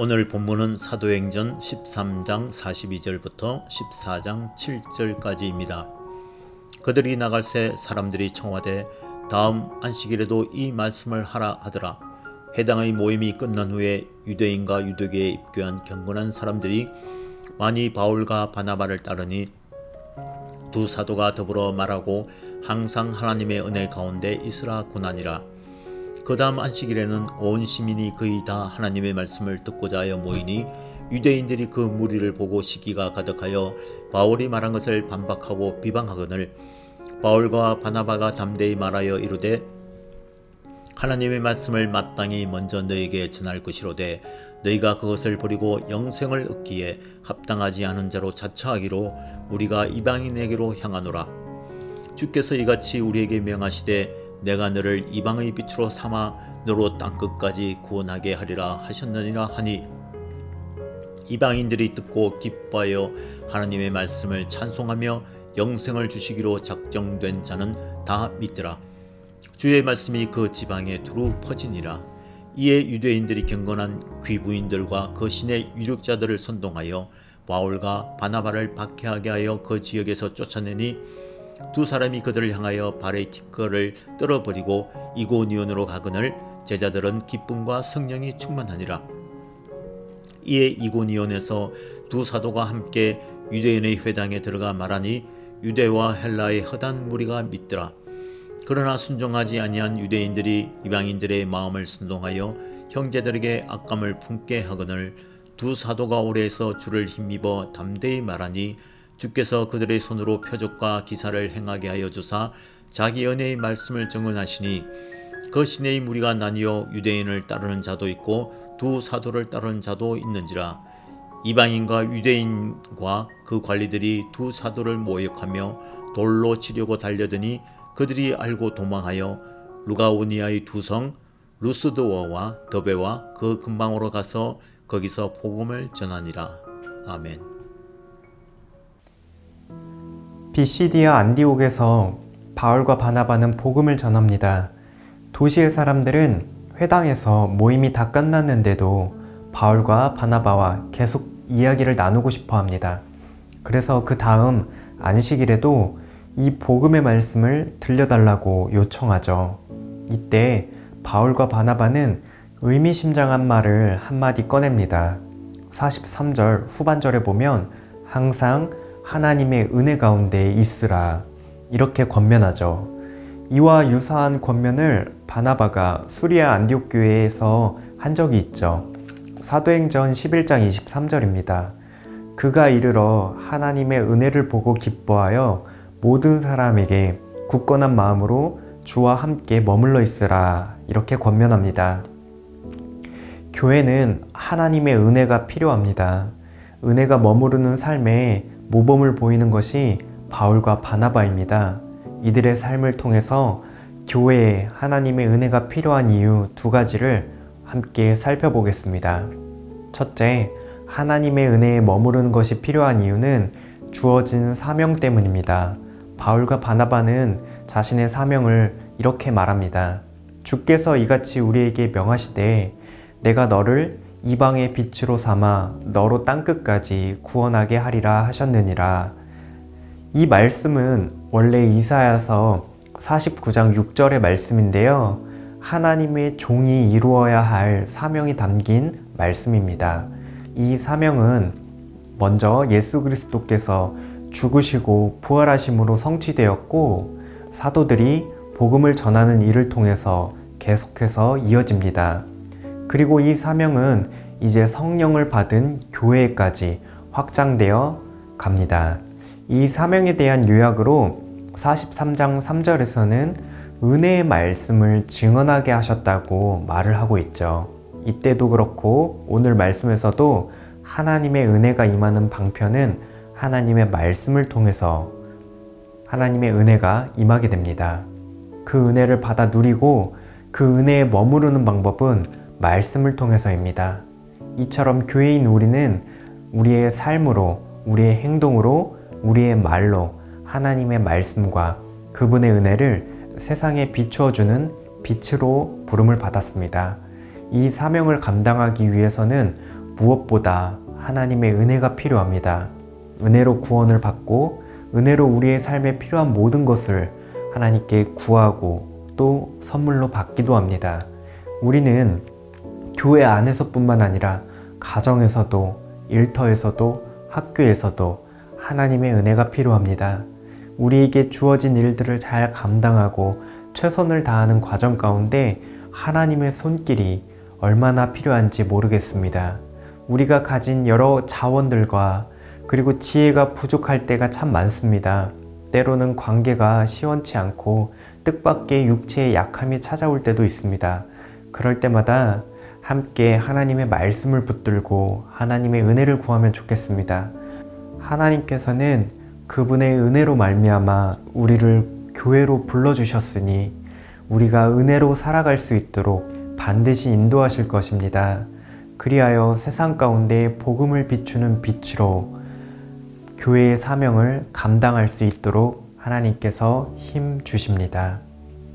오늘 본문은 사도행전 13장 42절부터 14장 7절까지입니다. 그들이 나갈새 사람들이 청하되 다음 안식일에도 이 말씀을 하라 하더라. 회당의 모임이 끝난 후에 유대인과 유대교에 입교한 경건한 사람들이 많이 바울과 바나바를 따르니 두 사도가 더불어 말하고 항상 하나님의 은혜 가운데 있으라 고나니라. 그 다음 안식일에는 온 시민이 거의 다 하나님의 말씀을 듣고자 하여 모이니 유대인들이 그 무리를 보고 시기가 가득하여 바울이 말한 것을 반박하고 비방하거늘 바울과 바나바가 담대히 말하여 이르되 하나님의 말씀을 마땅히 먼저 너에게 전할 것이로되 너희가 그것을 버리고 영생을 얻기에 합당하지 않은 자로 자처하기로 우리가 이방인에게로 향하노라. 주께서 이같이 우리에게 명하시되 내가 너를 이방의 빛으로 삼아 너로 땅끝까지 구원하게 하리라 하셨느니라 하니 이방인들이 듣고 기뻐하여 하나님의 말씀을 찬송하며 영생을 주시기로 작정된 자는 다 믿더라. 주의 말씀이 그 지방에 두루 퍼지니라. 이에 유대인들이 경건한 귀부인들과 그 신의 유력자들을 선동하여 바울과 바나바를 박해하게 하여 그 지역에서 쫓아내니 두 사람이 그들을 향하여 바레티커를 떨어버리고 이고니온으로 가거늘 제자들은 기쁨과 성령이 충만하니라. 이에 이고니온에서 두 사도가 함께 유대인의 회당에 들어가 말하니 유대와 헬라의 허단 무리가 믿더라. 그러나 순종하지 아니한 유대인들이 이방인들의 마음을 순동하여 형제들에게 악감을 품게 하거늘 두 사도가 오래에서 주를 힘입어 담대히 말하니 주께서 그들의 손으로 표적과 기사를 행하게 하여 주사 자기 은혜의 말씀을 증언하시니 그 신의 무리가 나뉘어 유대인을 따르는 자도 있고 두 사도를 따르는 자도 있는지라. 이방인과 유대인과 그 관리들이 두 사도를 모욕하며 돌로 치려고 달려드니 그들이 알고 도망하여 루가오니아의 두 성 루스드워와 더베와 그 근방으로 가서 거기서 복음을 전하니라. 아멘. 비시디아 안디옥에서 바울과 바나바는 복음을 전합니다. 도시의 사람들은 회당에서 모임이 다 끝났는데도 바울과 바나바와 계속 이야기를 나누고 싶어 합니다. 그래서 그 다음 안식일에도 이 복음의 말씀을 들려달라고 요청하죠. 이때 바울과 바나바는 의미심장한 말을 한마디 꺼냅니다. 43절 후반절에 보면 항상 하나님의 은혜 가운데 있으라 이렇게 권면하죠. 이와 유사한 권면을 바나바가 수리아 안디옥 교회에서 한 적이 있죠. 사도행전 11장 23절입니다. 그가 이르러 하나님의 은혜를 보고 기뻐하여 모든 사람에게 굳건한 마음으로 주와 함께 머물러 있으라 이렇게 권면합니다. 교회는 하나님의 은혜가 필요합니다. 은혜가 머무르는 삶에 모범을 보이는 것이 바울과 바나바입니다. 이들의 삶을 통해서 교회에 하나님의 은혜가 필요한 이유 두 가지를 함께 살펴보겠습니다. 첫째, 하나님의 은혜에 머무르는 것이 필요한 이유는 주어진 사명 때문입니다. 바울과 바나바는 자신의 사명을 이렇게 말합니다. 주께서 이같이 우리에게 명하시되 내가 너를 이방의 빛으로 삼아 너로 땅끝까지 구원하게 하리라 하셨느니라. 이 말씀은 원래 이사야서 49장 6절의 말씀인데요. 하나님의 종이 이루어야 할 사명이 담긴 말씀입니다. 이 사명은 먼저 예수 그리스도께서 죽으시고 부활하심으로 성취되었고 사도들이 복음을 전하는 일을 통해서 계속해서 이어집니다. 그리고 이 사명은 이제 성령을 받은 교회까지 확장되어 갑니다. 이 사명에 대한 요약으로 43장 3절에서는 은혜의 말씀을 증언하게 하셨다고 말을 하고 있죠. 이때도 그렇고 오늘 말씀에서도 하나님의 은혜가 임하는 방편은 하나님의 말씀을 통해서 하나님의 은혜가 임하게 됩니다. 그 은혜를 받아 누리고 그 은혜에 머무르는 방법은 말씀을 통해서입니다. 이처럼 교회인 우리는 우리의 삶으로, 우리의 행동으로, 우리의 말로 하나님의 말씀과 그분의 은혜를 세상에 비추어주는 빛으로 부름을 받았습니다. 이 사명을 감당하기 위해서는 무엇보다 하나님의 은혜가 필요합니다. 은혜로 구원을 받고 은혜로 우리의 삶에 필요한 모든 것을 하나님께 구하고 또 선물로 받기도 합니다. 우리는 교회 안에서뿐만 아니라 가정에서도 일터에서도 학교에서도 하나님의 은혜가 필요합니다. 우리에게 주어진 일들을 잘 감당하고 최선을 다하는 과정 가운데 하나님의 손길이 얼마나 필요한지 모르겠습니다. 우리가 가진 여러 자원들과 그리고 지혜가 부족할 때가 참 많습니다. 때로는 관계가 시원치 않고 뜻밖의 육체의 약함이 찾아올 때도 있습니다. 그럴 때마다 함께 하나님의 말씀을 붙들고 하나님의 은혜를 구하면 좋겠습니다. 하나님께서는 그분의 은혜로 말미암아 우리를 교회로 불러주셨으니 우리가 은혜로 살아갈 수 있도록 반드시 인도하실 것입니다. 그리하여 세상 가운데 복음을 비추는 빛으로 교회의 사명을 감당할 수 있도록 하나님께서 힘 주십니다.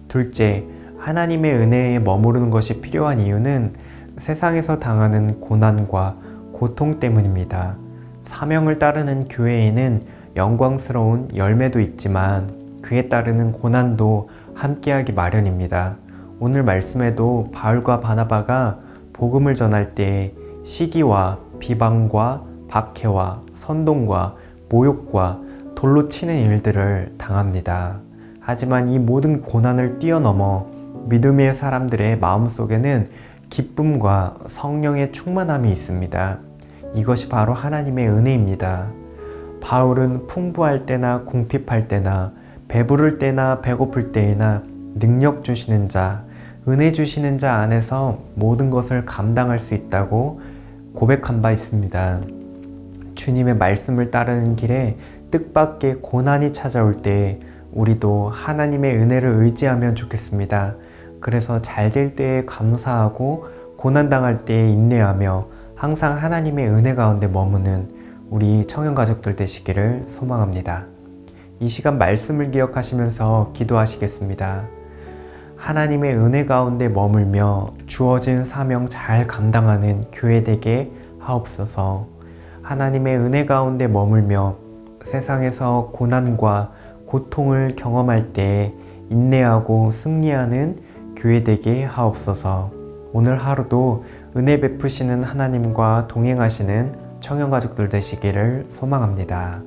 둘째, 하나님의 은혜에 머무르는 것이 필요한 이유는 세상에서 당하는 고난과 고통 때문입니다. 사명을 따르는 교회에는 영광스러운 열매도 있지만 그에 따르는 고난도 함께하기 마련입니다. 오늘 말씀에도 바울과 바나바가 복음을 전할 때 시기와 비방과 박해와 선동과 모욕과 돌로 치는 일들을 당합니다. 하지만 이 모든 고난을 뛰어넘어 믿음의 사람들의 마음속에는 기쁨과 성령의 충만함이 있습니다. 이것이 바로 하나님의 은혜입니다. 바울은 풍부할 때나 궁핍할 때나 배부를 때나 배고플 때에나 능력 주시는 자, 은혜 주시는 자 안에서 모든 것을 감당할 수 있다고 고백한 바 있습니다. 주님의 말씀을 따르는 길에 뜻밖의 고난이 찾아올 때 우리도 하나님의 은혜를 의지하면 좋겠습니다. 그래서 잘 될 때에 감사하고 고난당할 때에 인내하며 항상 하나님의 은혜 가운데 머무는 우리 청년가족들 되시기를 소망합니다. 이 시간 말씀을 기억하시면서 기도하시겠습니다. 하나님의 은혜 가운데 머물며 주어진 사명 잘 감당하는 교회 되게 하옵소서. 하나님의 은혜 가운데 머물며 세상에서 고난과 고통을 경험할 때 인내하고 승리하는 교회 되게 하옵소서. 오늘 하루도 은혜 베푸시는 하나님과 동행하시는 청년가족들 되시기를 소망합니다.